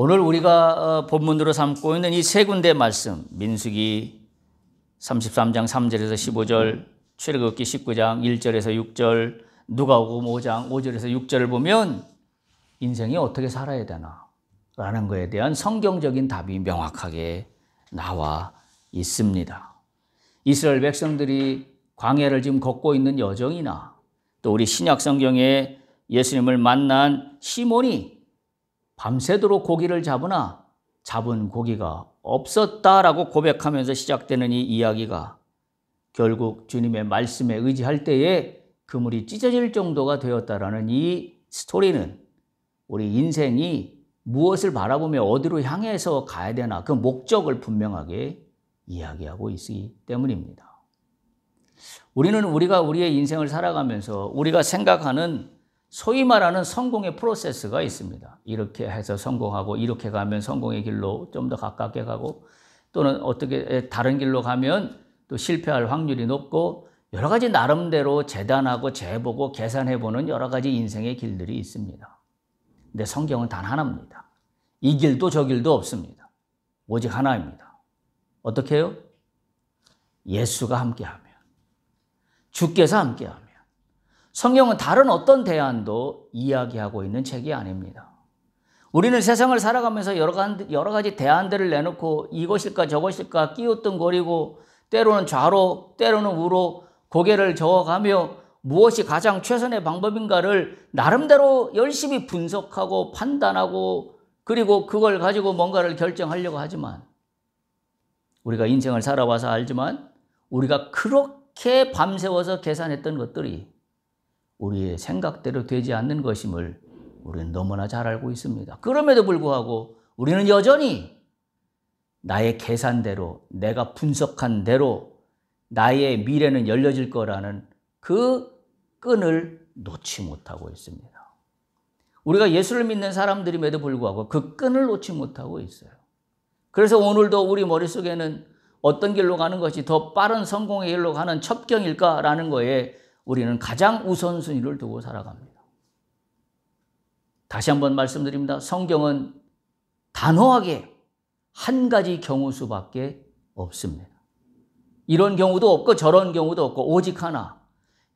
오늘 우리가 본문으로 삼고 있는 이 세 군데 말씀, 민수기 33장 3절에서 15절, 출애굽기 19장 1절에서 6절, 누가복음 5장 5절에서 6절을 보면 인생이 어떻게 살아야 되나 라는 것에 대한 성경적인 답이 명확하게 나와 있습니다. 이스라엘 백성들이 광야를 지금 걷고 있는 여정이나 또 우리 신약 성경에 예수님을 만난 시몬이 밤새도록 고기를 잡으나 잡은 고기가 없었다라고 고백하면서 시작되는 이 이야기가 결국 주님의 말씀에 의지할 때에 그물이 찢어질 정도가 되었다라는 이 스토리는 우리 인생이 무엇을 바라보며 어디로 향해서 가야 되나 그 목적을 분명하게 이야기하고 있기 때문입니다. 우리는 우리의 인생을 살아가면서 우리가 생각하는 소위 말하는 성공의 프로세스가 있습니다. 이렇게 해서 성공하고 이렇게 가면 성공의 길로 좀 더 가깝게 가고 또는 어떻게 다른 길로 가면 또 실패할 확률이 높고 여러 가지 나름대로 재단하고 재보고 계산해보는 여러 가지 인생의 길들이 있습니다. 근데 성경은 단 하나입니다. 이 길도 저 길도 없습니다. 오직 하나입니다. 어떻게 해요? 예수가 함께하면, 주께서 함께하면. 성경은 다른 어떤 대안도 이야기하고 있는 책이 아닙니다. 우리는 세상을 살아가면서 여러 가지 대안들을 내놓고 이것일까 저것일까 끼우뚱거리고 때로는 좌로 때로는 우로 고개를 저어가며 무엇이 가장 최선의 방법인가를 나름대로 열심히 분석하고 판단하고 그리고 그걸 가지고 뭔가를 결정하려고 하지만 우리가 인생을 살아와서 알지만 우리가 그렇게 밤새워서 계산했던 것들이 우리의 생각대로 되지 않는 것임을 우리는 너무나 잘 알고 있습니다. 그럼에도 불구하고 우리는 여전히 나의 계산대로 내가 분석한 대로 나의 미래는 열려질 거라는 그 끈을 놓지 못하고 있습니다. 우리가 예수를 믿는 사람들임에도 불구하고 그 끈을 놓지 못하고 있어요. 그래서 오늘도 우리 머릿속에는 어떤 길로 가는 것이 더 빠른 성공의 길로 가는 첩경일까라는 거에 우리는 가장 우선순위를 두고 살아갑니다. 다시 한번 말씀드립니다. 성경은 단호하게 한 가지 경우 수밖에 없습니다. 이런 경우도 없고 저런 경우도 없고 오직 하나,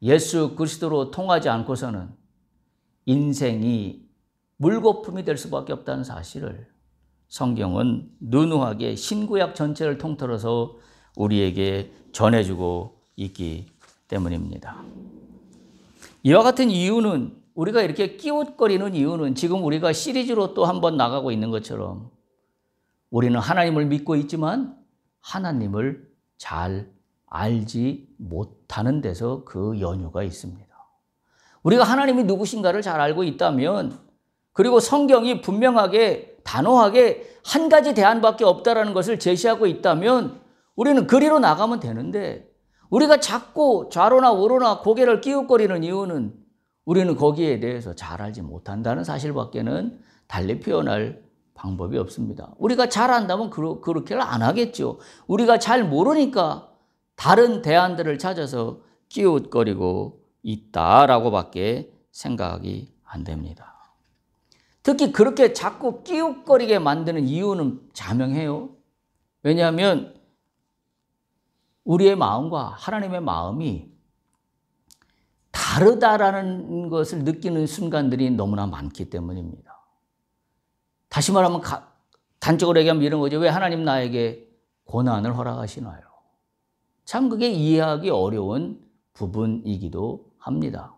예수 그리스도로 통하지 않고서는 인생이 물거품이 될 수밖에 없다는 사실을 성경은 누누하게 신구약 전체를 통틀어서 우리에게 전해주고 있기 때문입니다. 이와 같은 이유는 우리가 이렇게 끼웃거리는 이유는 지금 우리가 시리즈로 또 한 번 나가고 있는 것처럼 우리는 하나님을 믿고 있지만 하나님을 잘 알지 못하는 데서 그 연유가 있습니다. 우리가 하나님이 누구신가를 잘 알고 있다면 그리고 성경이 분명하게 단호하게 한 가지 대안밖에 없다라는 것을 제시하고 있다면 우리는 그리로 나가면 되는데 우리가 자꾸 좌로나 우로나 고개를 끼웃거리는 이유는 우리는 거기에 대해서 잘 알지 못한다는 사실밖에는 달리 표현할 방법이 없습니다. 우리가 잘 안다면 그렇게는 안 하겠죠. 우리가 잘 모르니까 다른 대안들을 찾아서 끼웃거리고 있다라고밖에 생각이 안 됩니다. 특히 그렇게 자꾸 끼웃거리게 만드는 이유는 자명해요. 왜냐하면 우리의 마음과 하나님의 마음이 다르다라는 것을 느끼는 순간들이 너무나 많기 때문입니다. 다시 말하면 단적으로 얘기하면 이런 거죠. 왜 하나님 나에게 고난을 허락하시나요? 참 그게 이해하기 어려운 부분이기도 합니다.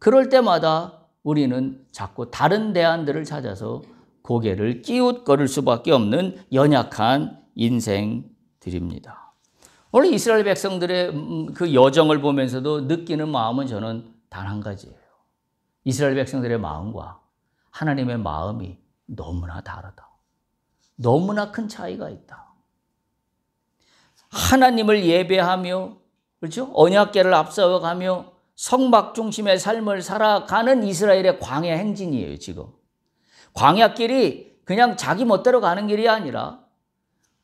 그럴 때마다 우리는 자꾸 다른 대안들을 찾아서 고개를 끼웃거릴 수밖에 없는 연약한 인생들입니다. 오늘 이스라엘 백성들의 그 여정을 보면서도 느끼는 마음은 저는 단 한 가지예요. 이스라엘 백성들의 마음과 하나님의 마음이 너무나 다르다. 너무나 큰 차이가 있다. 하나님을 예배하며 그렇죠? 언약궤를 앞서가며 성막 중심의 삶을 살아가는 이스라엘의 광야 행진이에요, 지금. 광야길이 그냥 자기 멋대로 가는 길이 아니라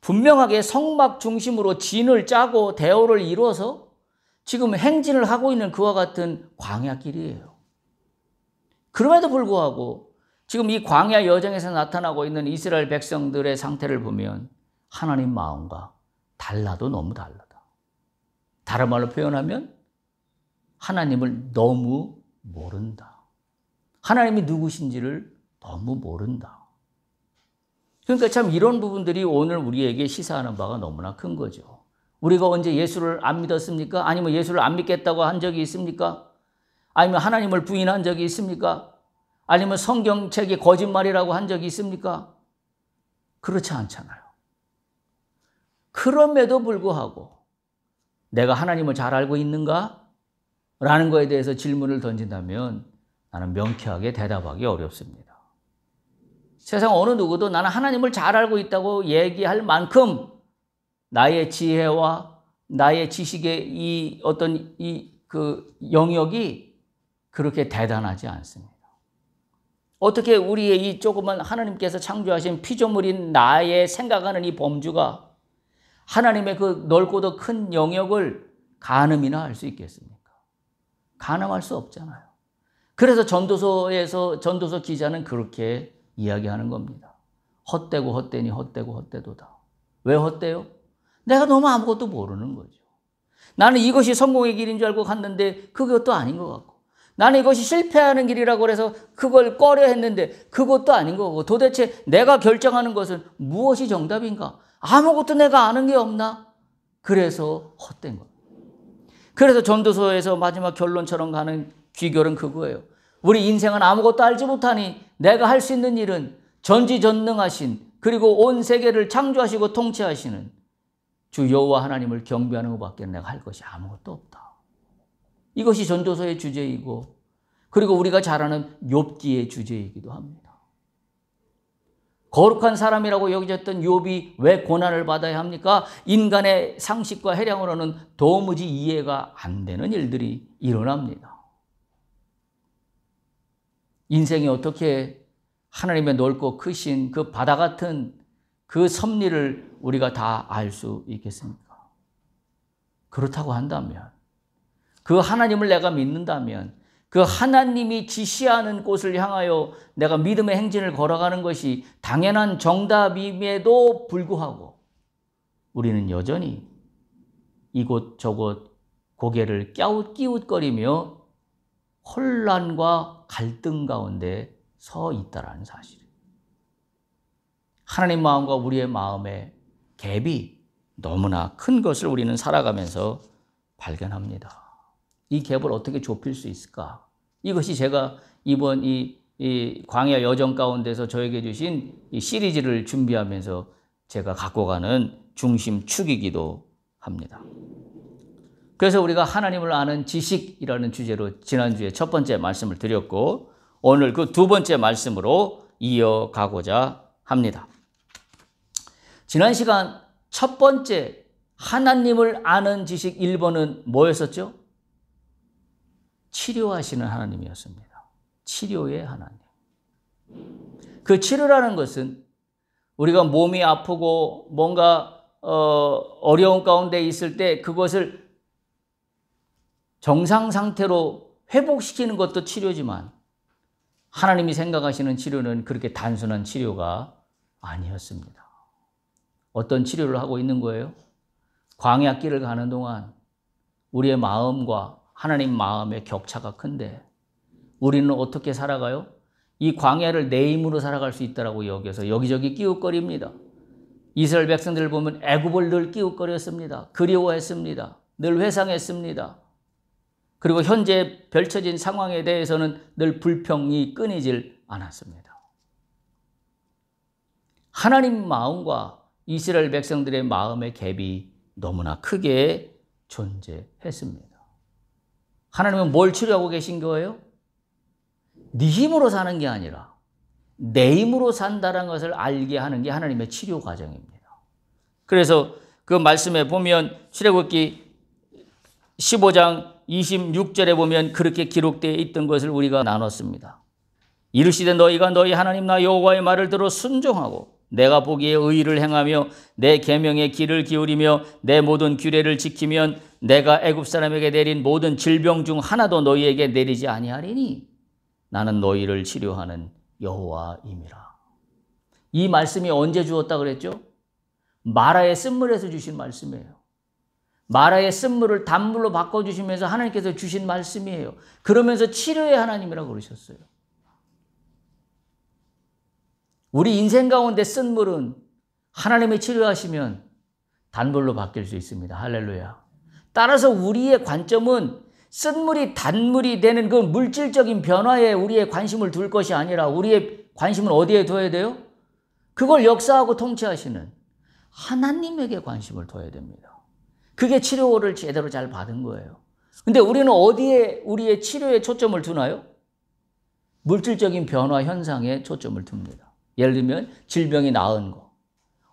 분명하게 성막 중심으로 진을 짜고 대오를 이루어서 지금 행진을 하고 있는 그와 같은 광야길이에요. 그럼에도 불구하고 지금 이 광야 여정에서 나타나고 있는 이스라엘 백성들의 상태를 보면 하나님 마음과 달라도 너무 다르다. 다른 말로 표현하면 하나님을 너무 모른다. 하나님이 누구신지를 너무 모른다. 그러니까 참 이런 부분들이 오늘 우리에게 시사하는 바가 너무나 큰 거죠. 우리가 언제 예수를 안 믿었습니까? 아니면 예수를 안 믿겠다고 한 적이 있습니까? 아니면 하나님을 부인한 적이 있습니까? 아니면 성경책이 거짓말이라고 한 적이 있습니까? 그렇지 않잖아요. 그럼에도 불구하고 내가 하나님을 잘 알고 있는가? 라는 거에 대해서 질문을 던진다면 나는 명쾌하게 대답하기 어렵습니다. 세상 어느 누구도 나는 하나님을 잘 알고 있다고 얘기할 만큼 나의 지혜와 나의 지식의 이 어떤 그 영역이 그렇게 대단하지 않습니다. 어떻게 우리의 이 조그만 하나님께서 창조하신 피조물인 나의 생각하는 이 범주가 하나님의 그 넓고도 큰 영역을 가늠이나 할 수 있겠습니까? 가늠할 수 없잖아요. 그래서 전도서 기자는 그렇게 이야기하는 겁니다. 헛되고 헛되니 헛되고 헛되도다. 왜 헛되요? 내가 너무 아무것도 모르는 거죠. 나는 이것이 성공의 길인 줄 알고 갔는데 그것도 아닌 것 같고, 나는 이것이 실패하는 길이라고 해서 그걸 꺼려 했는데 그것도 아닌 거고, 도대체 내가 결정하는 것은 무엇이 정답인가? 아무것도 내가 아는 게 없나? 그래서 헛된 거예요. 그래서 전도서에서 마지막 결론처럼 가는 귀결은 그거예요. 우리 인생은 아무것도 알지 못하니 내가 할 수 있는 일은 전지전능하신, 그리고 온 세계를 창조하시고 통치하시는 주 여호와 하나님을 경배하는 것밖에 내가 할 것이 아무것도 없다. 이것이 전도서의 주제이고, 그리고 우리가 잘 아는 욥기의 주제이기도 합니다. 거룩한 사람이라고 여겨졌던 욥이 왜 고난을 받아야 합니까? 인간의 상식과 해량으로는 도무지 이해가 안 되는 일들이 일어납니다. 인생이 어떻게 하나님의 넓고 크신 그 바다 같은 그 섭리를 우리가 다 알 수 있겠습니까? 그렇다고 한다면, 그 하나님을 내가 믿는다면, 그 하나님이 지시하는 곳을 향하여 내가 믿음의 행진을 걸어가는 것이 당연한 정답임에도 불구하고 우리는 여전히 이곳저곳 고개를 끼웃끼웃거리며 혼란과 갈등 가운데 서 있다라는 사실이에요. 하나님 마음과 우리의 마음의 갭이 너무나 큰 것을 우리는 살아가면서 발견합니다. 이 갭을 어떻게 좁힐 수 있을까? 이것이 제가 이번 이 광야 여정 가운데서 저에게 주신 이 시리즈를 준비하면서 제가 갖고 가는 중심축이기도 합니다. 그래서 우리가 하나님을 아는 지식이라는 주제로 지난주에 첫 번째 말씀을 드렸고, 오늘 그 두 번째 말씀으로 이어가고자 합니다. 지난 시간 첫 번째 하나님을 아는 지식 1번은 뭐였었죠? 치료하시는 하나님이었습니다. 치료의 하나님. 그 치료라는 것은 우리가 몸이 아프고 뭔가 어려운 가운데 있을 때 그것을 정상 상태로 회복시키는 것도 치료지만, 하나님이 생각하시는 치료는 그렇게 단순한 치료가 아니었습니다. 어떤 치료를 하고 있는 거예요? 광야길을 가는 동안 우리의 마음과 하나님 마음의 격차가 큰데 우리는 어떻게 살아가요? 이 광야를 내 힘으로 살아갈 수 있다라고 여겨서 여기저기 끼웃거립니다. 이스라엘 백성들을 보면 애굽을 늘 끼웃거렸습니다. 그리워했습니다. 늘 회상했습니다. 그리고 현재 펼쳐진 상황에 대해서는 늘 불평이 끊이질 않았습니다. 하나님 마음과 이스라엘 백성들의 마음의 갭이 너무나 크게 존재했습니다. 하나님은 뭘 치료하고 계신 거예요? 네 힘으로 사는 게 아니라 내 힘으로 산다는 것을 알게 하는 게 하나님의 치료 과정입니다. 그래서 그 말씀에 보면 출애굽기 15장 26절에 보면 그렇게 기록되어 있던 것을 우리가 나눴습니다. 이르시되 너희가 너희 하나님 나 여호와의 말을 들어 순종하고 내가 보기에 의를 행하며 내 계명의 귀를 기울이며 내 모든 규례를 지키면 내가 애굽 사람에게 내린 모든 질병 중 하나도 너희에게 내리지 아니하리니 나는 너희를 치료하는 여호와임이라. 이 말씀이 언제 주었다 그랬죠? 마라의 쓴물에서 주신 말씀이에요. 마라의 쓴물을 단물로 바꿔주시면서 하나님께서 주신 말씀이에요. 그러면서 치료의 하나님이라고 그러셨어요. 우리 인생 가운데 쓴물은 하나님이 치료하시면 단물로 바뀔 수 있습니다. 할렐루야. 따라서 우리의 관점은 쓴물이 단물이 되는 그 물질적인 변화에 우리의 관심을 둘 것이 아니라 우리의 관심은 어디에 둬야 돼요? 그걸 역사하고 통치하시는 하나님에게 관심을 둬야 됩니다. 그게 치료를 제대로 잘 받은 거예요. 근데 우리는 어디에 우리의 치료에 초점을 두나요? 물질적인 변화 현상에 초점을 둡니다. 예를 들면 질병이 나은 거,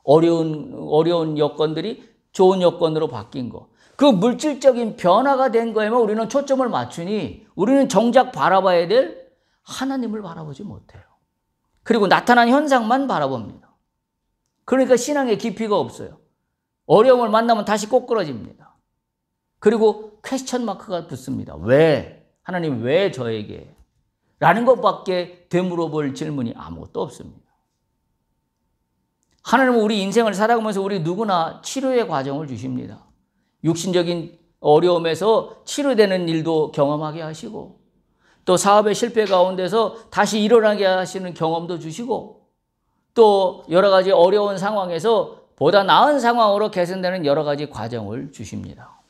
어려운 여건들이 좋은 여건으로 바뀐 거, 그 물질적인 변화가 된 거에만 우리는 초점을 맞추니 우리는 정작 바라봐야 될 하나님을 바라보지 못해요. 그리고 나타난 현상만 바라봅니다. 그러니까 신앙에 깊이가 없어요. 어려움을 만나면 다시 꼬꾸라집니다. 그리고 퀘스천 마크가 붙습니다. 왜? 하나님 왜 저에게? 라는 것밖에 되물어볼 질문이 아무것도 없습니다. 하나님은 우리 인생을 살아가면서 우리 누구나 치료의 과정을 주십니다. 육신적인 어려움에서 치료되는 일도 경험하게 하시고 또 사업의 실패 가운데서 다시 일어나게 하시는 경험도 주시고 또 여러 가지 어려운 상황에서 보다 나은 상황으로 개선되는 여러 가지 과정을 주십니다.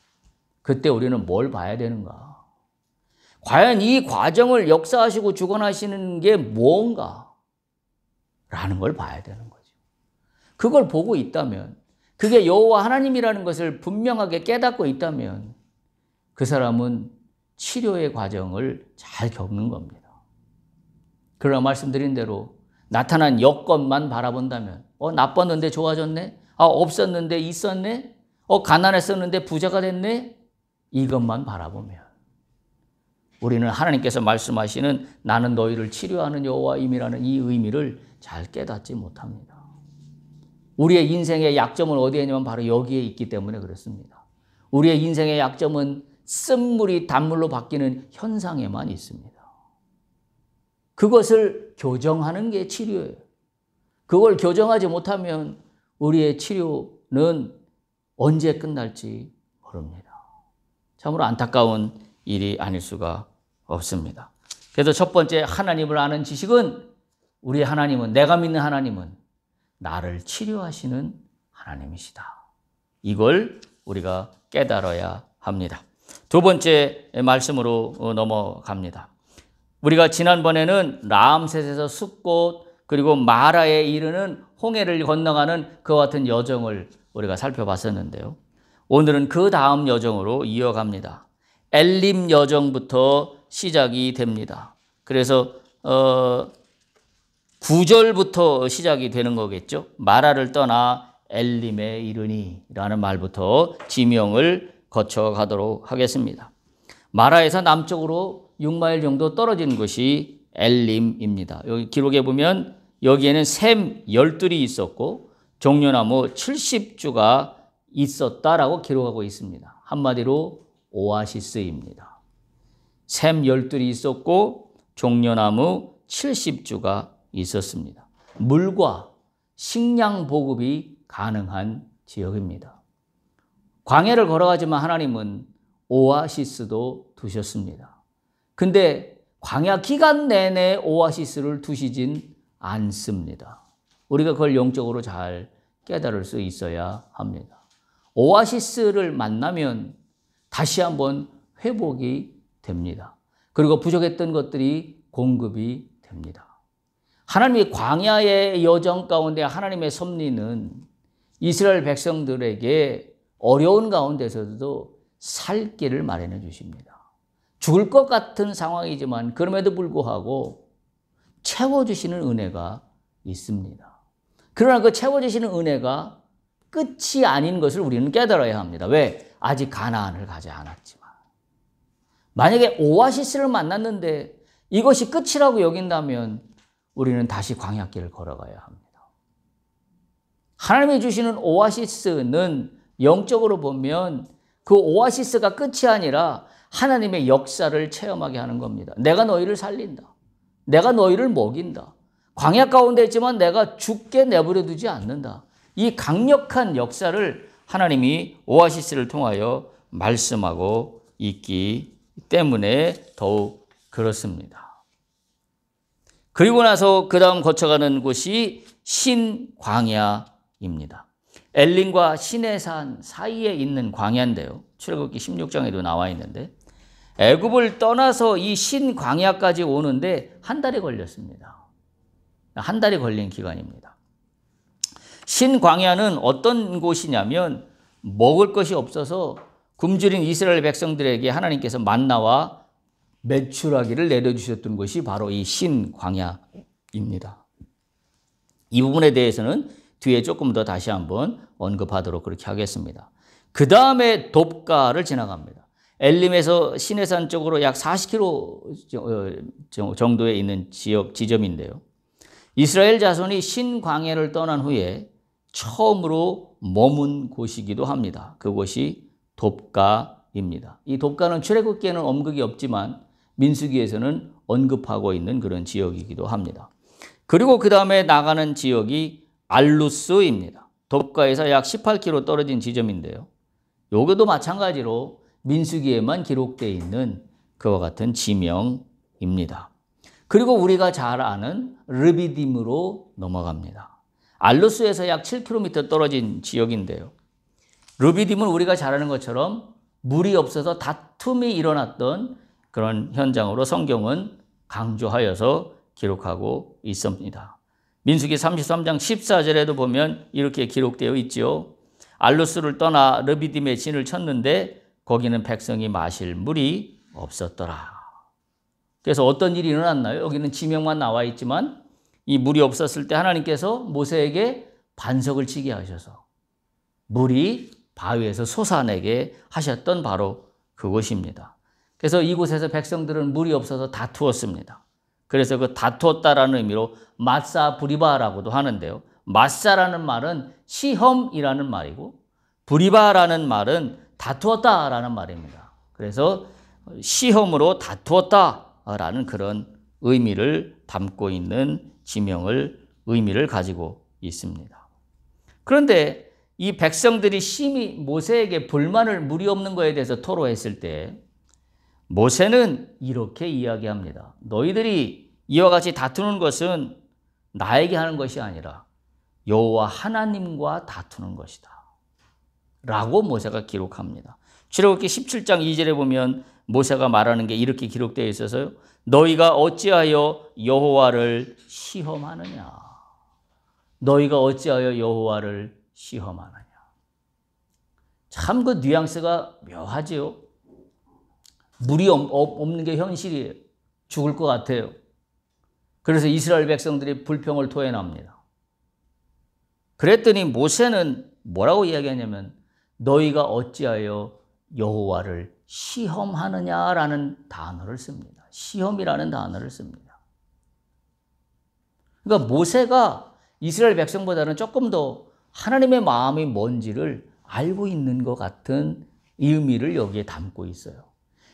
그때 우리는 뭘 봐야 되는가? 과연 이 과정을 역사하시고 주관하시는 게 뭔가? 라는 걸 봐야 되는 거죠. 그걸 보고 있다면, 그게 여호와 하나님이라는 것을 분명하게 깨닫고 있다면 그 사람은 치료의 과정을 잘 겪는 겁니다. 그러나 말씀드린 대로 나타난 여건만 바라본다면 나빴는데 좋아졌네? 없었는데 있었네? 가난했었는데 부자가 됐네? 이것만 바라보면 우리는 하나님께서 말씀하시는 나는 너희를 치료하는 여호와임이라는 이 의미를 잘 깨닫지 못합니다. 우리의 인생의 약점은 어디에 있냐면 바로 여기에 있기 때문에 그렇습니다. 우리의 인생의 약점은 쓴물이 단물로 바뀌는 현상에만 있습니다. 그것을 교정하는 게 치료예요. 그걸 교정하지 못하면 우리의 치료는 언제 끝날지 모릅니다. 참으로 안타까운 일이 아닐 수가 없습니다. 그래서 첫 번째 하나님을 아는 지식은 우리 하나님은 내가 믿는 하나님은 나를 치료하시는 하나님이시다. 이걸 우리가 깨달아야 합니다. 두 번째 말씀으로 넘어갑니다. 우리가 지난번에는 라암셋에서 숫꽃 그리고 마라에 이르는 홍해를 건너가는 그와 같은 여정을 우리가 살펴봤었는데요. 오늘은 그 다음 여정으로 이어갑니다. 엘림 여정부터 시작이 됩니다. 그래서 9절부터 시작이 되는 거겠죠. 마라를 떠나 엘림에 이르니 라는 말부터 지명을 거쳐가도록 하겠습니다. 마라에서 남쪽으로 6마일 정도 떨어진 곳이 엘림입니다. 여기 기록에 보면 여기에는 샘 12이 있었고 종려나무 70주가 있었다라고 기록하고 있습니다. 한마디로 오아시스입니다. 샘 12이 있었고 종려나무 70주가 있었습니다. 물과 식량 보급이 가능한 지역입니다. 광야를 걸어가지만 하나님은 오아시스도 두셨습니다. 근데 광야 기간 내내 오아시스를 두시진 않습니다. 우리가 그걸 영적으로 잘 깨달을 수 있어야 합니다. 오아시스를 만나면 다시 한번 회복이 됩니다. 그리고 부족했던 것들이 공급이 됩니다. 하나님이 광야의 여정 가운데 하나님의 섭리는 이스라엘 백성들에게 어려운 가운데서도 살 길을 마련해 주십니다. 죽을 것 같은 상황이지만 그럼에도 불구하고 채워주시는 은혜가 있습니다. 그러나 그 채워주시는 은혜가 끝이 아닌 것을 우리는 깨달아야 합니다. 왜? 아직 가나안을 가지 않았지만. 만약에 오아시스를 만났는데 이것이 끝이라고 여긴다면 우리는 다시 광야길을 걸어가야 합니다. 하나님이 주시는 오아시스는 영적으로 보면 그 오아시스가 끝이 아니라 하나님의 역사를 체험하게 하는 겁니다. 내가 너희를 살린다. 내가 너희를 먹인다. 광야 가운데 있지만 내가 죽게 내버려 두지 않는다. 이 강력한 역사를 하나님이 오아시스를 통하여 말씀하고 있기 때문에 더욱 그렇습니다. 그리고 나서 그 다음 거쳐가는 곳이 신광야입니다. 엘림과 시내산 사이에 있는 광야인데요. 출애굽기 16장에도 나와 있는데 애굽을 떠나서 이 신광야까지 오는데 한 달이 걸렸습니다. 한 달이 걸린 기간입니다. 신광야는 어떤 곳이냐면 먹을 것이 없어서 굶주린 이스라엘 백성들에게 하나님께서 만나와 메추라기를 내려주셨던 곳이 바로 이 신광야입니다. 이 부분에 대해서는 뒤에 조금 더 다시 한번 언급하도록 그렇게 하겠습니다. 그 다음에 돕가를 지나갑니다. 엘림에서 시내산 쪽으로 약 40km 정도에 있는 지점인데요. 이스라엘 자손이 신광야를 떠난 후에 처음으로 머문 곳이기도 합니다. 그곳이 돕가입니다. 이 돕가는 출애굽기에는 언급이 없지만 민수기에서는 언급하고 있는 그런 지역이기도 합니다. 그리고 그 다음에 나가는 지역이 알루스입니다. 돕가에서 약 18km 떨어진 지점인데요. 여기도 마찬가지로 민수기에만 기록되어 있는 그와 같은 지명입니다. 그리고 우리가 잘 아는 르비딤으로 넘어갑니다. 알루스에서 약 7km 떨어진 지역인데요. 르비딤은 우리가 잘 아는 것처럼 물이 없어서 다툼이 일어났던 그런 현장으로 성경은 강조하여서 기록하고 있습니다. 민수기 33장 14절에도 보면 이렇게 기록되어 있죠. 알루스를 떠나 르비딤에 진을 쳤는데 거기는 백성이 마실 물이 없었더라. 그래서 어떤 일이 일어났나요? 여기는 지명만 나와 있지만 이 물이 없었을 때 하나님께서 모세에게 반석을 치게 하셔서 물이 바위에서 솟아내게 하셨던 바로 그곳입니다. 그래서 이곳에서 백성들은 물이 없어서 다투었습니다. 그래서 그 다투었다라는 의미로 마사 부리바라고도 하는데요. 마사라는 말은 시험이라는 말이고 부리바라는 말은 다투었다라는 말입니다. 그래서 시험으로 다투었다라는 그런 의미를 담고 있는 의미를 가지고 있습니다. 그런데 이 백성들이 심히 모세에게 불만을 물이 없는 것에 대해서 토로했을 때 모세는 이렇게 이야기합니다. 너희들이 이와 같이 다투는 것은 나에게 하는 것이 아니라 여호와 하나님과 다투는 것이다. 라고 모세가 기록합니다. 출애굽기 17장 2절에 보면 모세가 말하는 게 이렇게 기록되어 있어서요. 너희가 어찌하여 여호와를 시험하느냐. 너희가 어찌하여 여호와를 시험하느냐. 참 그 뉘앙스가 묘하지요. 물이 없는 게 현실이에요. 죽을 것 같아요. 그래서 이스라엘 백성들이 불평을 토해납니다. 그랬더니 모세는 뭐라고 이야기하냐면 너희가 어찌하여 여호와를 시험하느냐라는 단어를 씁니다. 시험이라는 단어를 씁니다. 그러니까 모세가 이스라엘 백성보다는 조금 더 하나님의 마음이 뭔지를 알고 있는 것 같은 의미를 여기에 담고 있어요.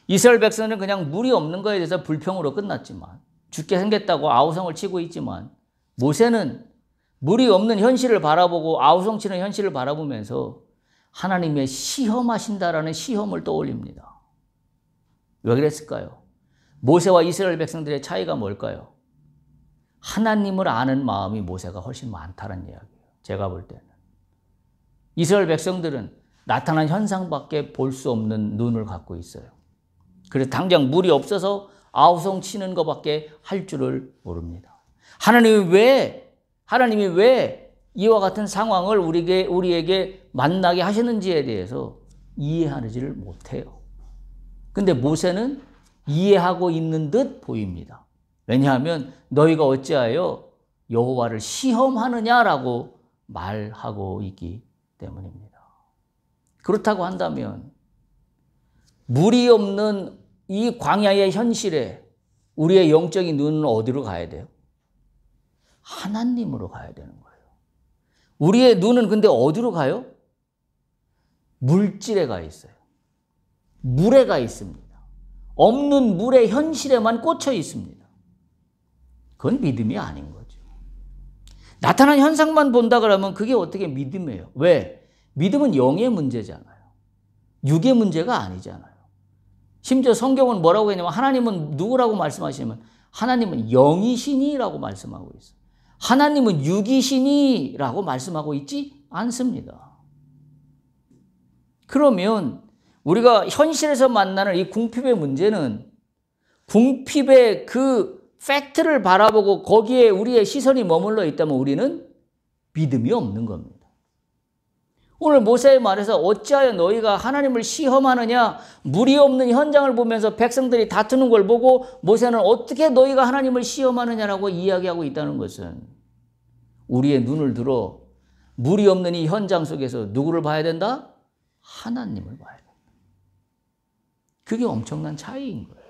이스라엘 백성은 그냥 물이 없는 거에 대해서 불평으로 끝났지만 죽게 생겼다고 아우성을 치고 있지만 모세는 물이 없는 현실을 바라보고 아우성 치는 현실을 바라보면서 하나님의 시험하신다라는 시험을 떠올립니다. 왜 그랬을까요? 모세와 이스라엘 백성들의 차이가 뭘까요? 하나님을 아는 마음이 모세가 훨씬 많다는 이야기예요. 제가 볼 때는. 이스라엘 백성들은 나타난 현상밖에 볼 수 없는 눈을 갖고 있어요. 그래서 당장 물이 없어서 아우성 치는 것밖에 할 줄을 모릅니다. 하나님이 왜 이와 같은 상황을 우리에게 만나게 하시는지에 대해서 이해하지를 못해요. 근데 모세는 이해하고 있는 듯 보입니다. 왜냐하면 너희가 어찌하여 여호와를 시험하느냐라고 말하고 있기 때문입니다. 그렇다고 한다면 물이 없는 이 광야의 현실에 우리의 영적인 눈은 어디로 가야 돼요? 하나님으로 가야 되는 거예요. 우리의 눈은 근데 어디로 가요? 물질에 가 있어요. 물에 가 있습니다. 없는 물의 현실에만 꽂혀 있습니다. 그건 믿음이 아닌 거죠. 나타난 현상만 본다 그러면 그게 어떻게 믿음이에요? 왜? 믿음은 영의 문제잖아요. 육의 문제가 아니잖아요. 심지어 성경은 뭐라고 했냐면 하나님은 누구라고 말씀하시냐면 하나님은 영이시니라고 말씀하고 있어요. 하나님은 육이시니라고 말씀하고 있지 않습니다. 그러면 우리가 현실에서 만나는 이 궁핍의 문제는 궁핍의 그 팩트를 바라보고 거기에 우리의 시선이 머물러 있다면 우리는 믿음이 없는 겁니다. 오늘 모세의 말에서 어찌하여 너희가 하나님을 시험하느냐, 물이 없는 현장을 보면서 백성들이 다투는 걸 보고 모세는 어떻게 너희가 하나님을 시험하느냐라고 이야기하고 있다는 것은 우리의 눈을 들어 물이 없는 이 현장 속에서 누구를 봐야 된다? 하나님을 봐야 된다. 그게 엄청난 차이인 거예요.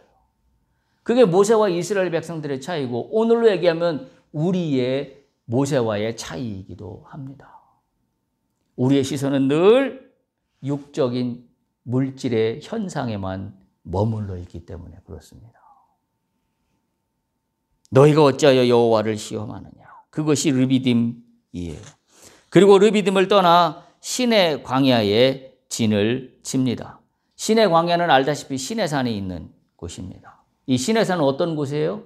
그게 모세와 이스라엘 백성들의 차이고 오늘로 얘기하면 우리의 모세와의 차이이기도 합니다. 우리의 시선은 늘 육적인 물질의 현상에만 머물러 있기 때문에 그렇습니다. 너희가 어찌하여 여호와를 시험하느냐. 그것이 르비딤이에요. 그리고 르비딤을 떠나 시내 광야에 진을 칩니다. 시내 광야는 알다시피 시내산이 있는 곳입니다. 이 시내산은 어떤 곳이에요?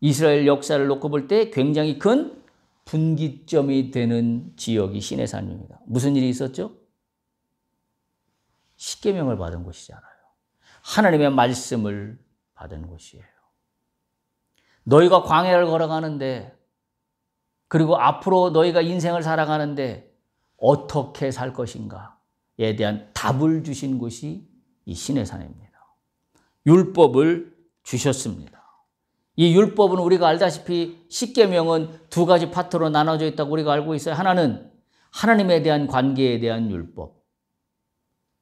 이스라엘 역사를 놓고 볼 때 굉장히 큰 분기점이 되는 지역이 시내산입니다. 무슨 일이 있었죠? 십계명을 받은 곳이잖아요. 하나님의 말씀을 받은 곳이에요. 너희가 광야를 걸어가는데 그리고 앞으로 너희가 인생을 살아가는데 어떻게 살 것인가에 대한 답을 주신 곳이 이 시내산입니다. 율법을 주셨습니다. 이 율법은 우리가 알다시피 십계명은 두 가지 파트로 나눠져 있다고 우리가 알고 있어요. 하나는 하나님에 대한 관계에 대한 율법,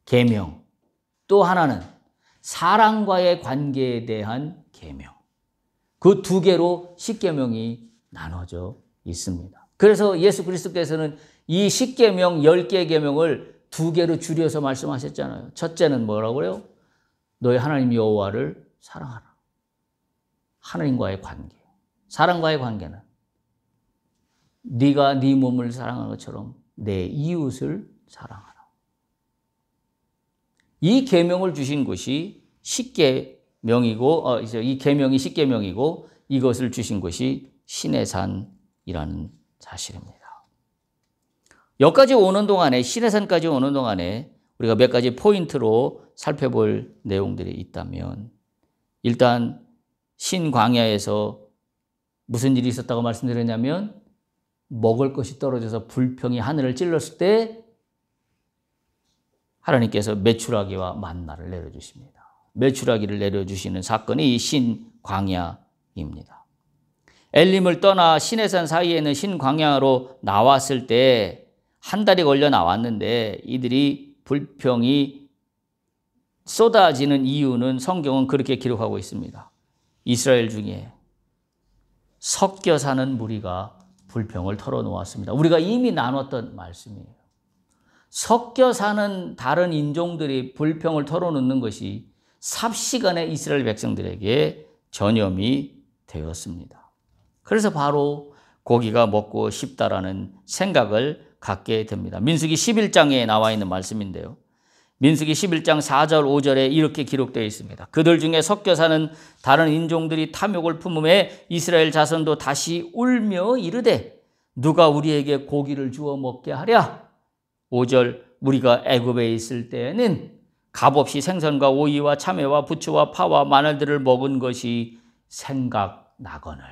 계명. 또 하나는 사랑과의 관계에 대한 계명. 그 두 개로 십계명이 나눠져 있습니다. 그래서 예수 그리스도께서는 이 십계명 10개의 계명을 두 개로 줄여서 말씀하셨잖아요. 첫째는 뭐라고요? 너희 하나님 여호와를 사랑하라. 하나님과의 관계. 사랑과의 관계는 네가 네 몸을 사랑하는 것처럼 내 이웃을 사랑하라. 이 계명을 주신 것이 십계명이고 이 계명이 십계명이고 이것을 주신 것이 시내산이라는 사실입니다. 여기까지 오는 동안에 시내산까지 오는 동안에 우리가 몇 가지 포인트로 살펴볼 내용들이 있다면 일단 신광야에서 무슨 일이 있었다고 말씀드렸냐면 먹을 것이 떨어져서 불평이 하늘을 찔렀을 때 하나님께서 메추라기와 만나를 내려주십니다. 메추라기를 내려주시는 사건이 이 신광야입니다. 엘림을 떠나 시내산 사이에는 신광야로 나왔을 때 한 달이 걸려 나왔는데 이들이 불평이 쏟아지는 이유는 성경은 그렇게 기록하고 있습니다. 이스라엘 중에 섞여 사는 무리가 불평을 털어놓았습니다. 우리가 이미 나눴던 말씀이에요. 섞여 사는 다른 인종들이 불평을 털어놓는 것이 삽시간에 이스라엘 백성들에게 전염이 되었습니다. 그래서 바로 고기가 먹고 싶다라는 생각을 갖게 됩니다. 민수기 11장에 나와 있는 말씀인데요. 민수기 11장 4절 5절에 이렇게 기록되어 있습니다. 그들 중에 섞여 사는 다른 인종들이 탐욕을 품음에 이스라엘 자손도 다시 울며 이르되 누가 우리에게 고기를 주어 먹게 하랴. 5절 우리가 애굽에 있을 때에는 값없이 생선과 오이와 참외와 부추와 파와 마늘들을 먹은 것이 생각나거늘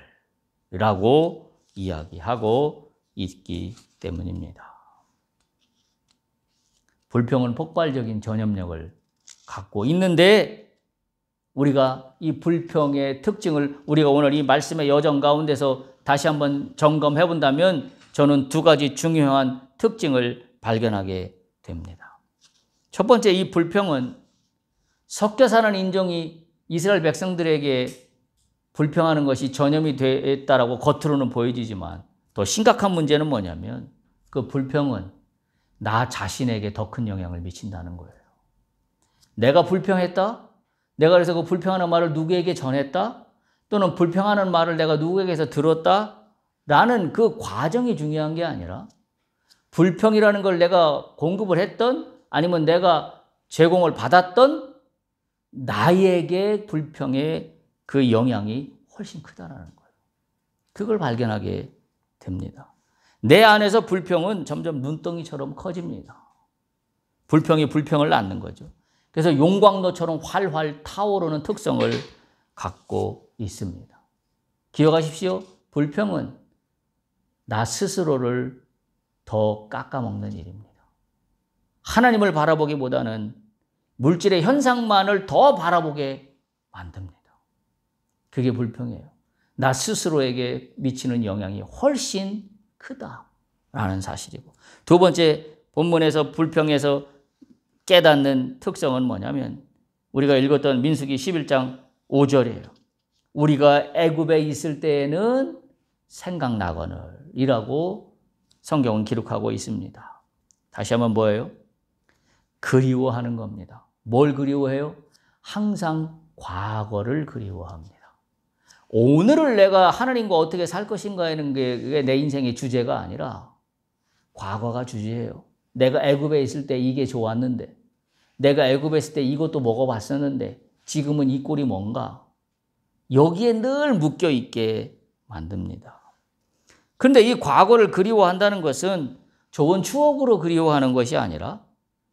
라고 이야기하고 있기 때문입니다. 불평은 폭발적인 전염력을 갖고 있는데 우리가 이 불평의 특징을 우리가 오늘 이 말씀의 여정 가운데서 다시 한번 점검해 본다면 저는 두 가지 중요한 특징을 발견하게 됩니다. 첫 번째, 이 불평은 섞여 사는 인종이 이스라엘 백성들에게 불평하는 것이 전염이 됐다라고 겉으로는 보여지지만 더 심각한 문제는 뭐냐면 그 불평은 나 자신에게 더 큰 영향을 미친다는 거예요. 내가 불평했다? 내가 그래서 그 불평하는 말을 누구에게 전했다? 또는 불평하는 말을 내가 누구에게서 들었다? 라는 그 과정이 중요한 게 아니라 불평이라는 걸 내가 공급을 했던 아니면 내가 제공을 받았던 나에게 불평의 그 영향이 훨씬 크다라는 거예요. 그걸 발견하게 됩니다. 내 안에서 불평은 점점 눈덩이처럼 커집니다. 불평이 불평을 낳는 거죠. 그래서 용광로처럼 활활 타오르는 특성을 갖고 있습니다. 기억하십시오. 불평은 나 스스로를 더 깎아먹는 일입니다. 하나님을 바라보기보다는 물질의 현상만을 더 바라보게 만듭니다. 그게 불평이에요. 나 스스로에게 미치는 영향이 훨씬 크다라는 사실이고, 두 번째 본문에서 불평에서 깨닫는 특성은 뭐냐면 우리가 읽었던 민수기 11장 5절이에요. 우리가 애굽에 있을 때에는 생각나거늘 이라고 성경은 기록하고 있습니다. 다시 한번 뭐예요? 그리워하는 겁니다. 뭘 그리워해요? 항상 과거를 그리워합니다. 오늘을 내가 하나님과 어떻게 살 것인가 하는 게 내 인생의 주제가 아니라 과거가 주제예요. 내가 애굽에 있을 때 이게 좋았는데, 내가 애굽에 있을 때 이것도 먹어봤었는데 지금은 이 꼴이 뭔가, 여기에 늘 묶여 있게 만듭니다. 그런데 이 과거를 그리워한다는 것은 좋은 추억으로 그리워하는 것이 아니라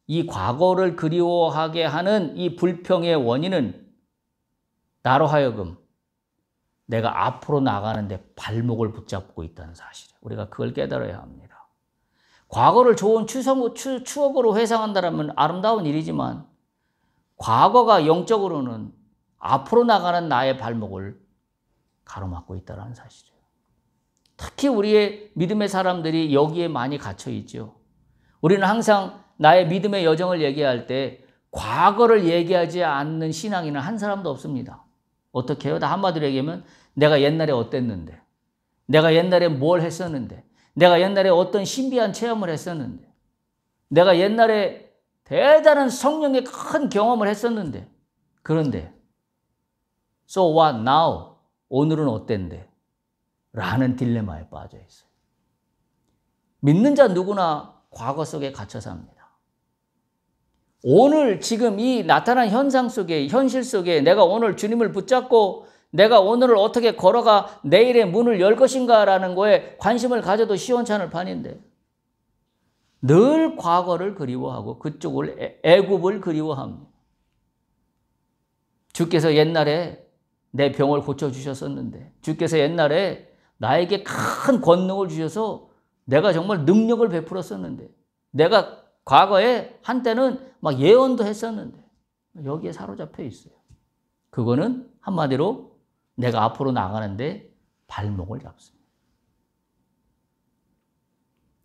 이 과거를 그리워하게 하는 이 불평의 원인은 나로 하여금 내가 앞으로 나가는데 발목을 붙잡고 있다는 사실이에요. 우리가 그걸 깨달아야 합니다. 과거를 좋은 추억으로 회상한다면 아름다운 일이지만 과거가 영적으로는 앞으로 나가는 나의 발목을 가로막고 있다는 사실이에요. 특히 우리의 믿음의 사람들이 여기에 많이 갇혀 있죠. 우리는 항상 나의 믿음의 여정을 얘기할 때 과거를 얘기하지 않는 신앙인은 한 사람도 없습니다. 어떻게 해요? 나 한마디로 얘기하면 내가 옛날에 어땠는데, 내가 옛날에 뭘 했었는데, 내가 옛날에 어떤 신비한 체험을 했었는데, 내가 옛날에 대단한 성령의 큰 경험을 했었는데, 그런데 So what now? 오늘은 어땠는데? 라는 딜레마에 빠져 있어요. 믿는 자 누구나 과거 속에 갇혀 삽니다. 오늘 지금 이 나타난 현상 속에, 현실 속에 내가 오늘 주님을 붙잡고 내가 오늘을 어떻게 걸어가 내일의 문을 열 것인가라는 거에 관심을 가져도 시원찮을 판인데 늘 과거를 그리워하고 그쪽을 애굽을 그리워합니다. 주께서 옛날에 내 병을 고쳐주셨었는데, 주께서 옛날에 나에게 큰 권능을 주셔서 내가 정말 능력을 베풀었었는데, 내가 과거에 한때는 막 예언도 했었는데 여기에 사로잡혀 있어요. 그거는 한마디로 내가 앞으로 나가는데 발목을 잡습니다.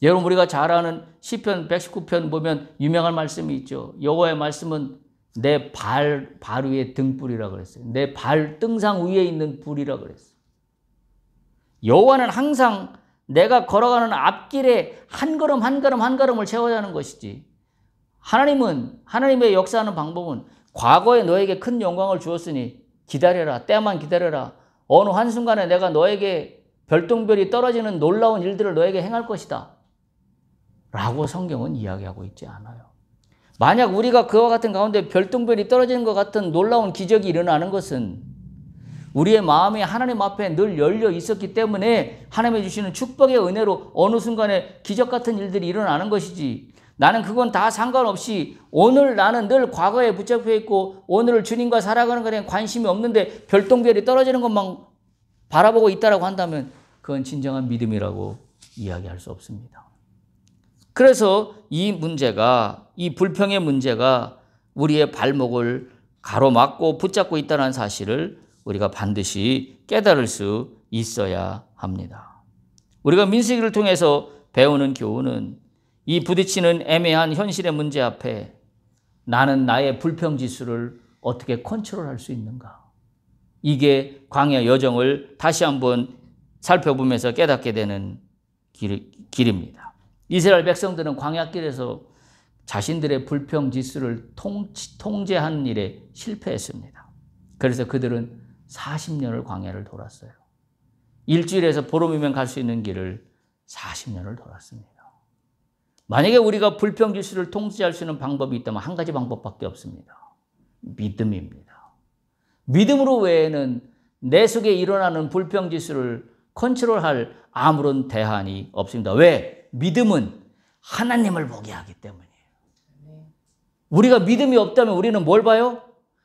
여러분, 우리가 잘 아는 시편 119편 보면 유명한 말씀이 있죠. 여호와의 말씀은 내 발 위에 등불이라 그랬어요. 내 발등상 위에 있는 불이라 그랬어요. 여호와는 항상 내가 걸어가는 앞길에 한 걸음 한 걸음 한 걸음을 채워가는 것이지, 하나님은, 하나님의 역사하는 방법은 과거에 너에게 큰 영광을 주었으니 기다려라, 때만 기다려라, 어느 한순간에 내가 너에게 별똥별이 떨어지는 놀라운 일들을 너에게 행할 것이다 라고 성경은 이야기하고 있지 않아요. 만약 우리가 그와 같은 가운데 별똥별이 떨어지는 것 같은 놀라운 기적이 일어나는 것은 우리의 마음이 하나님 앞에 늘 열려 있었기 때문에 하나님이 주시는 축복의 은혜로 어느 순간에 기적 같은 일들이 일어나는 것이지, 나는 그건 다 상관없이 오늘 나는 늘 과거에 붙잡혀 있고 오늘을 주님과 살아가는 것에 관심이 없는데 별똥별이 떨어지는 것만 바라보고 있다라고 한다면 그건 진정한 믿음이라고 이야기할 수 없습니다. 그래서 이 문제가, 이 불평의 문제가 우리의 발목을 가로막고 붙잡고 있다는 사실을 우리가 반드시 깨달을 수 있어야 합니다. 우리가 민수기를 통해서 배우는 교훈은 이 부딪히는 애매한 현실의 문제 앞에 나는 나의 불평 지수를 어떻게 컨트롤할 수 있는가? 이게 광야 여정을 다시 한번 살펴보면서 깨닫게 되는 길입니다. 이스라엘 백성들은 광야길에서 자신들의 불평 지수를 통제하는 일에 실패했습니다. 그래서 그들은 40년을 광야를 돌았어요. 일주일에서 보름이면 갈 수 있는 길을 40년을 돌았습니다. 만약에 우리가 불평지수를 통제할 수 있는 방법이 있다면 한 가지 방법밖에 없습니다. 믿음입니다. 믿음으로 외에는 내 속에 일어나는 불평지수를 컨트롤할 아무런 대안이 없습니다. 왜? 믿음은 하나님을 보게 하기 때문이에요. 우리가 믿음이 없다면 우리는 뭘 봐요?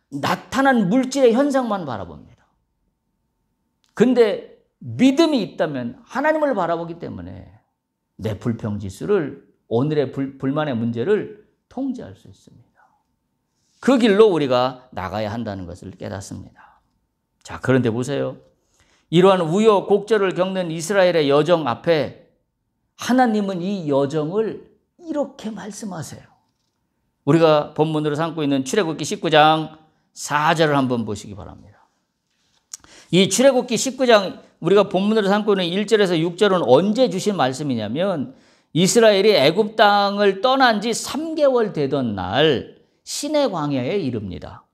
나타난 물질의 현상만 바라봅니다. 근데 믿음이 있다면 하나님을 바라보기 때문에 내 불평지수를, 오늘의 불만의 문제를 통제할 수 있습니다. 그 길로 우리가 나가야 한다는 것을 깨닫습니다. 자, 그런데 보세요. 이러한 우여곡절을 겪는 이스라엘의 여정 앞에 하나님은 이 여정을 이렇게 말씀하세요. 우리가 본문으로 삼고 있는 출애굽기 19장 4절을 한번 보시기 바랍니다. 이 출애굽기 19장 우리가 본문으로 삼고 있는 1절에서 6절은 언제 주신 말씀이냐면 이스라엘이 애굽 땅을 떠난 지 3개월 되던 날 시내 광야에 이릅니다.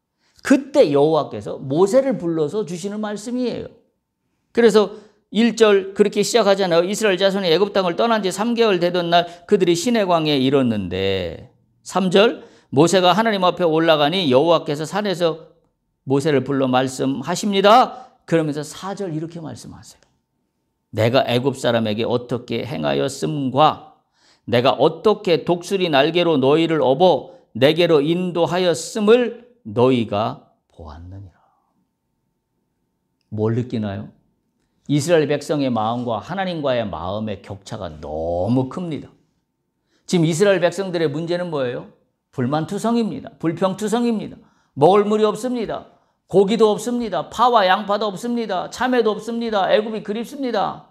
그때 여호와께서 모세를 불러서 주시는 말씀이에요. 그래서 1절 그렇게 시작하잖아요. 이스라엘 자손이 애굽 땅을 떠난 지 3개월 되던 날 그들이 시내 광야에 이르렀는데 3절 모세가 하나님 앞에 올라가니 여호와께서 산에서 모세를 불러 말씀하십니다. 그러면서 4절 이렇게 말씀하세요. 내가 애굽 사람에게 어떻게 행하였음과 내가 어떻게 독수리 날개로 너희를 업어 내게로 인도하였음을 너희가 보았느니라. 뭘 느끼나요? 이스라엘 백성의 마음과 하나님과의 마음의 격차가 너무 큽니다. 지금 이스라엘 백성들의 문제는 뭐예요? 불만투성입니다. 불평투성입니다. 먹을 물이 없습니다. 고기도 없습니다. 파와 양파도 없습니다. 참외도 없습니다. 애굽이 그립습니다.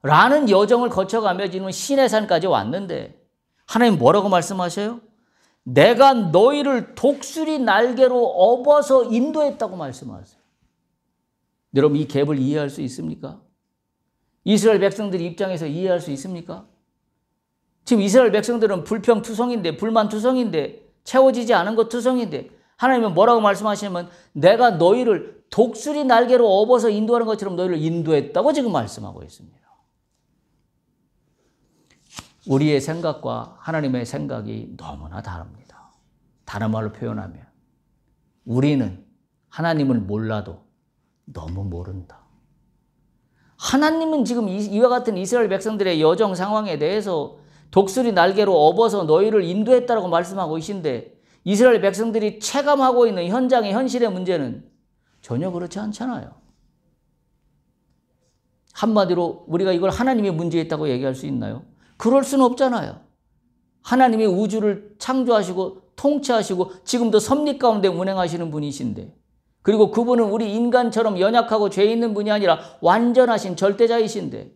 라는 여정을 거쳐가며 지금 시내산까지 왔는데 하나님 뭐라고 말씀하셔요? 내가 너희를 독수리 날개로 업어서 인도했다고 말씀하세요. 여러분 이 갭을 이해할 수 있습니까? 이스라엘 백성들 입장에서 이해할 수 있습니까? 지금 이스라엘 백성들은 불평투성인데 불만투성인데 채워지지 않은 것 투성인데 하나님은 뭐라고 말씀하시냐면 내가 너희를 독수리 날개로 업어서 인도하는 것처럼 너희를 인도했다고 지금 말씀하고 있습니다. 우리의 생각과 하나님의 생각이 너무나 다릅니다. 다른 말로 표현하면 우리는 하나님을 몰라도 너무 모른다. 하나님은 지금 이와 같은 이스라엘 백성들의 여정 상황에 대해서 독수리 날개로 업어서 너희를 인도했다라고 말씀하고 계신데 이스라엘 백성들이 체감하고 있는 현장의 현실의 문제는 전혀 그렇지 않잖아요. 한마디로 우리가 이걸 하나님의 문제였다고 얘기할 수 있나요? 그럴 수는 없잖아요. 하나님이 우주를 창조하시고 통치하시고 지금도 섭리 가운데 운행하시는 분이신데 그리고 그분은 우리 인간처럼 연약하고 죄 있는 분이 아니라 완전하신 절대자이신데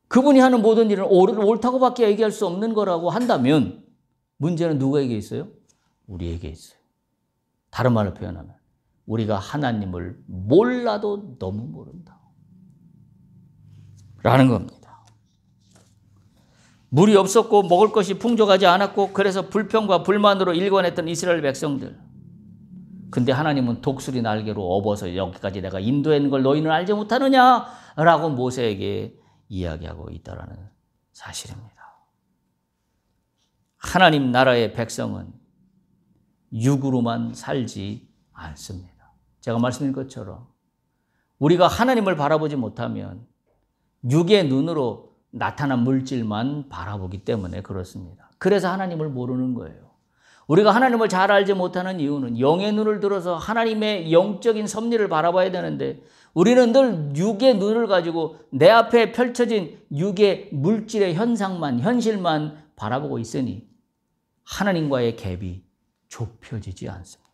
그분이 하는 모든 일은 옳다고밖에 얘기할 수 없는 거라고 한다면 문제는 누구에게 있어요? 우리에게 있어요. 다른 말로 표현하면 우리가 하나님을 몰라도 너무 모른다. 라는 겁니다. 물이 없었고 먹을 것이 풍족하지 않았고 그래서 불평과 불만으로 일관했던 이스라엘 백성들. 근데 하나님은 독수리 날개로 업어서 여기까지 내가 인도한 걸 너희는 알지 못하느냐라고 모세에게 이야기하고 있다는 사실입니다. 하나님 나라의 백성은 육으로만 살지 않습니다. 제가 말씀드린 것처럼 우리가 하나님을 바라보지 못하면 육의 눈으로 나타난 물질만 바라보기 때문에 그렇습니다. 그래서 하나님을 모르는 거예요. 우리가 하나님을 잘 알지 못하는 이유는 영의 눈을 들어서 하나님의 영적인 섭리를 바라봐야 되는데 우리는 늘 육의 눈을 가지고 내 앞에 펼쳐진 육의 물질의 현상만, 현실만 바라보고 있으니 하나님과의 갭이 좁혀지지 않습니다.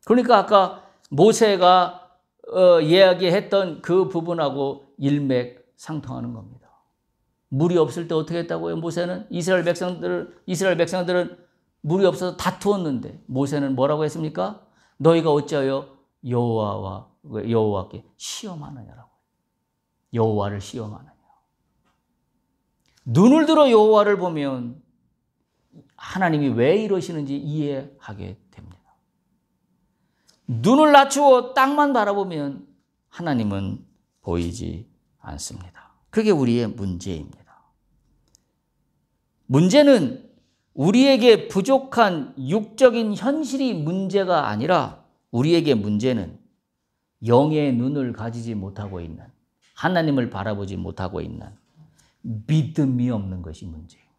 그러니까 아까 모세가 이야기했던 그 부분하고 일맥상통하는 겁니다. 물이 없을 때 어떻게 했다고요? 모세는 이스라엘 백성들은 물이 없어서 다투었는데 모세는 뭐라고 했습니까? 너희가 어찌하여 여호와께 시험하느냐라고. 여호와를 시험하느냐. 눈을 들어 여호와를 보면 하나님이 왜 이러시는지 이해하게 됩니다. 눈을 낮추어 땅만 바라보면 하나님은 보이지 않습니다. 그게 우리의 문제입니다. 문제는 우리에게 부족한 육적인 현실이 문제가 아니라 우리에게 문제는 영의 눈을 가지지 못하고 있는, 하나님을 바라보지 못하고 있는 믿음이 없는 것이 문제입니다.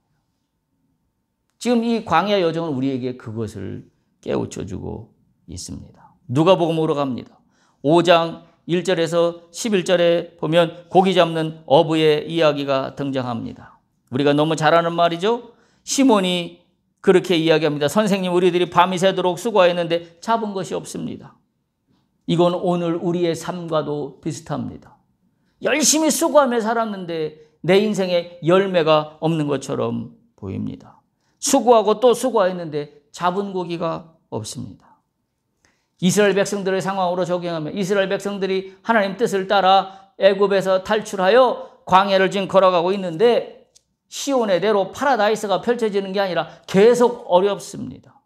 지금 이 광야 여정은 우리에게 그것을 깨우쳐주고 있습니다. 누가복음으로 갑니다. 5장 1절에서 11절에 보면 고기 잡는 어부의 이야기가 등장합니다. 우리가 너무 잘 아는 말이죠. 시몬이 그렇게 이야기합니다. 선생님, 우리들이 밤이 새도록 수고했는데 잡은 것이 없습니다. 이건 오늘 우리의 삶과도 비슷합니다. 열심히 수고하며 살았는데 내 인생에 열매가 없는 것처럼 보입니다. 수고하고 또 수고했는데 잡은 고기가 없습니다. 이스라엘 백성들의 상황으로 적용하면 이스라엘 백성들이 하나님 뜻을 따라 애굽에서 탈출하여 광야를 지금 걸어가고 있는데 시온의 대로 파라다이스가 펼쳐지는 게 아니라 계속 어렵습니다.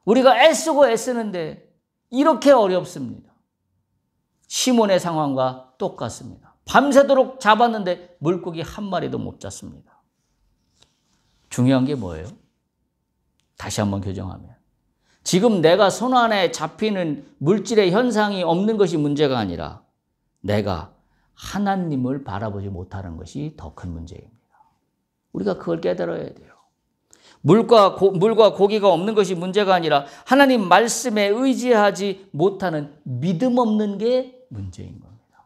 우리가 애쓰고 애쓰는데 이렇게 어렵습니다. 시몬의 상황과 똑같습니다. 밤새도록 잡았는데 물고기 한 마리도 못 잡습니다. 중요한 게 뭐예요? 다시 한번 교정하면 지금 내가 손안에 잡히는 물질의 현상이 없는 것이 문제가 아니라 내가 하나님을 바라보지 못하는 것이 더 큰 문제입니다. 우리가 그걸 깨달아야 돼요. 물과 고기가 없는 것이 문제가 아니라 하나님 말씀에 의지하지 못하는 믿음 없는 게 문제인 겁니다.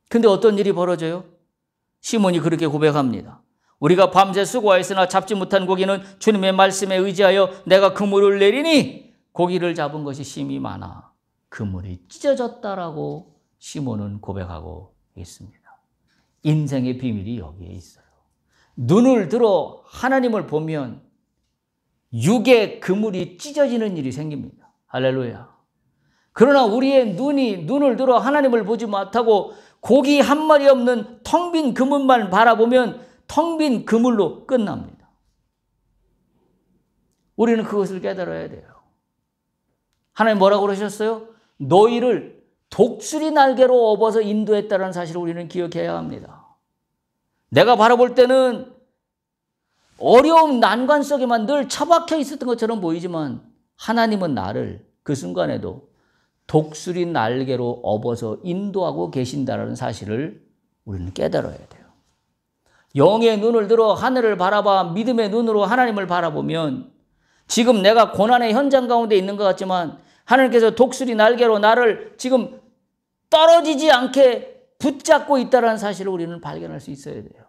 근데 어떤 일이 벌어져요? 시몬이 그렇게 고백합니다. 우리가 밤새 수고하였으나 잡지 못한 고기는 주님의 말씀에 의지하여 내가 그물을 내리니 고기를 잡은 것이 심이 많아 그물이 찢어졌다라고 시몬은 고백하고 있습니다. 인생의 비밀이 여기에 있어요. 눈을 들어 하나님을 보면 육의 그물이 찢어지는 일이 생깁니다. 할렐루야. 그러나 우리의 눈을 들어 하나님을 보지 못하고 고기 한 마리 없는 텅 빈 그물만 바라보면 텅 빈 그물로 끝납니다. 우리는 그것을 깨달아야 돼요. 하나님 뭐라고 그러셨어요? 너희를 독수리 날개로 업어서 인도했다는 사실을 우리는 기억해야 합니다. 내가 바라볼 때는 어려운 난관 속에만 늘 처박혀 있었던 것처럼 보이지만 하나님은 나를 그 순간에도 독수리 날개로 업어서 인도하고 계신다는 사실을 우리는 깨달아야 돼요. 영의 눈을 들어 하늘을 바라봐 믿음의 눈으로 하나님을 바라보면 지금 내가 고난의 현장 가운데 있는 것 같지만 하나님께서 독수리 날개로 나를 지금 떨어지지 않게 붙잡고 있다는 사실을 우리는 발견할 수 있어야 돼요.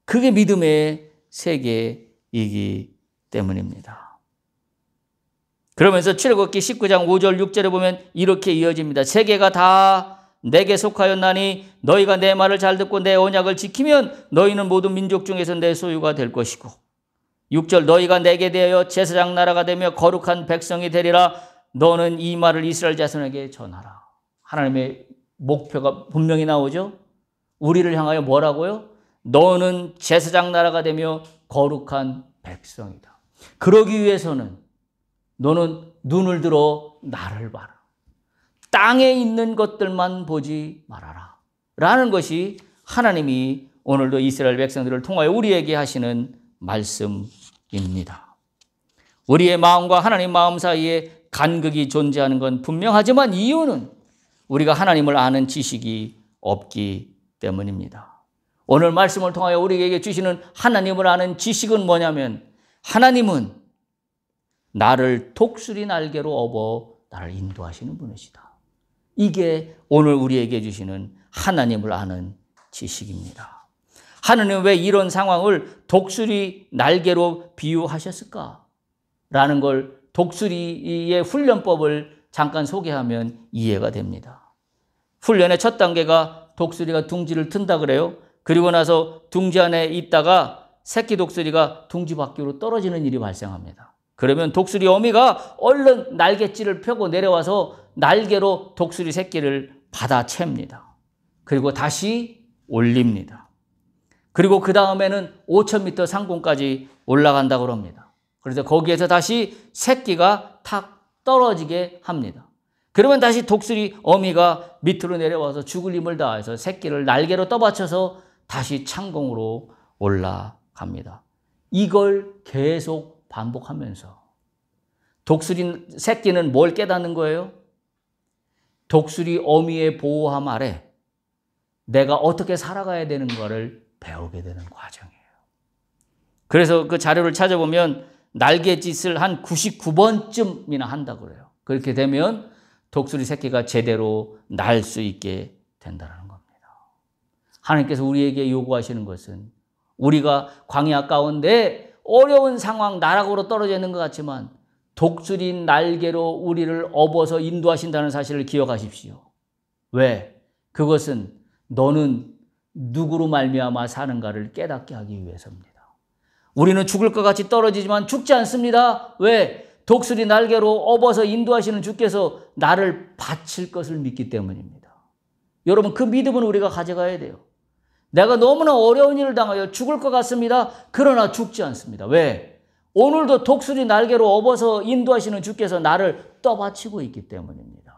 그게 믿음의 세계이기 때문입니다. 그러면서 출애굽기 19장 5절 6절에 보면 이렇게 이어집니다. 세계가 다 내게 속하였나니 너희가 내 말을 잘 듣고 내 언약을 지키면 너희는 모든 민족 중에서 내 소유가 될 것이고 6절 너희가 내게 대하여 제사장 나라가 되며 거룩한 백성이 되리라. 너는 이 말을 이스라엘 자손에게 전하라. 하나님의 목표가 분명히 나오죠. 우리를 향하여 뭐라고요? 너는 제사장 나라가 되며 거룩한 백성이다. 그러기 위해서는 너는 눈을 들어 나를 봐라. 땅에 있는 것들만 보지 말아라. 라는 것이 하나님이 오늘도 이스라엘 백성들을 통하여 우리에게 하시는 말씀입니다. 우리의 마음과 하나님 마음 사이에 간극이 존재하는 건 분명하지만 이유는 우리가 하나님을 아는 지식이 없기 때문입니다. 오늘 말씀을 통하여 우리에게 주시는 하나님을 아는 지식은 뭐냐면 하나님은 나를 독수리 날개로 업어 나를 인도하시는 분이시다. 이게 오늘 우리에게 주시는 하나님을 아는 지식입니다. 하나님은 왜 이런 상황을 독수리 날개로 비유하셨을까? 라는 걸 독수리의 훈련법을 잠깐 소개하면 이해가 됩니다. 훈련의 첫 단계가 독수리가 둥지를 튼다 그래요. 그리고 나서 둥지 안에 있다가 새끼 독수리가 둥지 밖으로 떨어지는 일이 발생합니다. 그러면 독수리 어미가 얼른 날갯짓을 펴고 내려와서 날개로 독수리 새끼를 받아챕니다. 그리고 다시 올립니다. 그리고 그 다음에는 5,000m 상공까지 올라간다고 합니다. 그래서 거기에서 다시 새끼가 탁 떨어지게 합니다. 그러면 다시 독수리 어미가 밑으로 내려와서 죽을 힘을 다해서 새끼를 날개로 떠받쳐서 다시 창공으로 올라갑니다. 이걸 계속 반복하면서 독수리 새끼는 뭘 깨닫는 거예요? 독수리 어미의 보호함 아래 내가 어떻게 살아가야 되는가를 배우게 되는 과정이에요. 그래서 그 자료를 찾아보면 날갯짓을 한 99번쯤이나 한다고 그래요. 그렇게 되면 독수리 새끼가 제대로 날 수 있게 된다는 겁니다. 하나님께서 우리에게 요구하시는 것은 우리가 광야 가운데 어려운 상황, 나락으로 떨어져 있는 것 같지만 독수리 날개로 우리를 업어서 인도하신다는 사실을 기억하십시오. 왜? 그것은 너는 누구로 말미암아 사는가를 깨닫게 하기 위해서입니다. 우리는 죽을 것 같이 떨어지지만 죽지 않습니다. 왜? 독수리 날개로 업어서 인도하시는 주께서 나를 바칠 것을 믿기 때문입니다. 여러분, 그 믿음은 우리가 가져가야 돼요. 내가 너무나 어려운 일을 당하여 죽을 것 같습니다. 그러나 죽지 않습니다. 왜? 오늘도 독수리 날개로 업어서 인도하시는 주께서 나를 떠받치고 있기 때문입니다.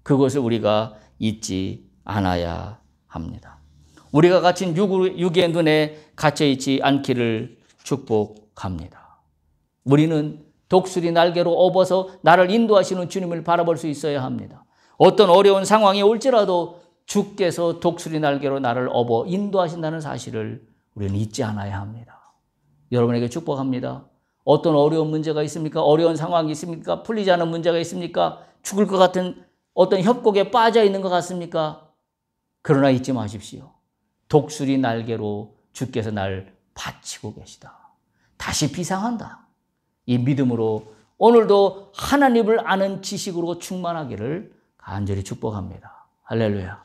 그것을 우리가 잊지 않아야 합니다. 우리가 갇힌 육의 눈에 갇혀있지 않기를 축복합니다. 우리는 독수리 날개로 업어서 나를 인도하시는 주님을 바라볼 수 있어야 합니다. 어떤 어려운 상황이 올지라도 주께서 독수리 날개로 나를 업어 인도하신다는 사실을 우리는 잊지 않아야 합니다. 여러분에게 축복합니다. 어떤 어려운 문제가 있습니까? 어려운 상황이 있습니까? 풀리지 않은 문제가 있습니까? 죽을 것 같은 어떤 협곡에 빠져 있는 것 같습니까? 그러나 잊지 마십시오. 독수리 날개로 주께서 날 바치고 계시다. 다시 비상한다. 이 믿음으로 오늘도 하나님을 아는 지식으로 충만하기를 간절히 축복합니다. 할렐루야.